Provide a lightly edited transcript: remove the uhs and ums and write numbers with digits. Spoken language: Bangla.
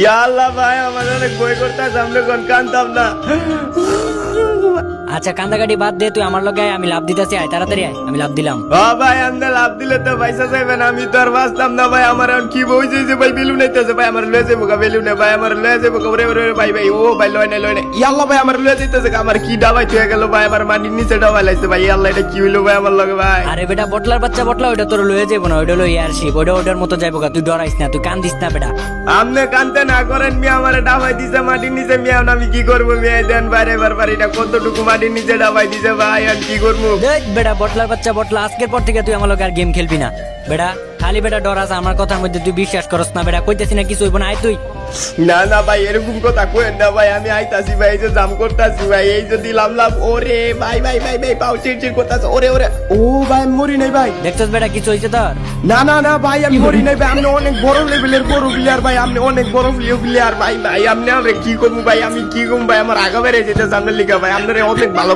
ইয়া আল্লাহ ভাই আমার অনেক ভয় করতেছে, আমরা কোন কানতাম না। আচ্ছা কান্দাকাটি বাদ দে, তুই আমার লগে আয়, আমি লাভ দিতেছি, আয় তাড়াতাড়ি আয়, আমি লাভ দিলাম। ভাই আপনি লাভ দিলে তো পয়সা চাইবেন, আমি তো আর বাঁচতাম না ভাই। আমার এখন কি বইছে যে ভাই বেলুন আইতেছে ভাই, আমার লয়ে যাবো বেলুন ভাই, আমার লয়ে যাবো ওরে ওরে ভাই ভাই ও ভাই লয় না ইয়াল্লাহ ভাই আমার লয়ে যাইতেছে, আমার কি ডাবাই হয়ে গেল ভাই, আমার মাটির নিচে ডাবাই লাগছে ভাই। আল্লাহ এটা কি হইলো ভাই আমার লগে ভাই? আরে বেটা বটলার বাচ্চা বটলা, ওইটা তোর লয়ে যাবো না, ওইটা হলো এয়ারশিপ, ওইটা ওটার মতো যাইবো গা, তুই ডরাইস না, তুই কান্দিস না বেটা। আপনি কানতে না করেন মিয়া, আমার ডাবাই দিছে মাটির নিচে মিয়া, আমি কি করবো মিয়া? দেন বাইরে বারবার এটা কতটুকু মাটির নিচে ডাবাই দিছে ভাই, আর কি করবো? দেখ বেটা বটলার বাচ্চা বটলা, আজকের পর থেকে তুই আমার লগে আর গেম খেলবি না বেটা। খালি বেটা ডরাস, আমার কথার মধ্যে তুই বিশ্বাস করস না বেটা, কইতেছি না কিছু হইব না, আয় তুই। না না ভাই এরকম কথা কইেন না ভাই, আমি আইতাছি ভাই, এই যে জাম করতাছি ভাই, এই যে দিলাম লাভ। ওরে ভাই ভাই ভাই ভাই পাও চিড়চিড় করতাছে, ওরে ওরে ও ভাই আমি মরি নাই ভাই। দেখছস বেটা কিছু হইছে তোর? না না না ভাই আমি মরি নাই ভাই, আপনি অনেক বড় লেভেলের বড় প্লেয়ার ভাই, আপনি অনেক বড় প্লেয়ার ভাই। ভাই আপনি আমরা কি করবো ভাই, আমি কি করবো ভাই, আমার আগা বেড়ে যেতে সামনের লিগা ভাই, আপনারা অনেক ভালো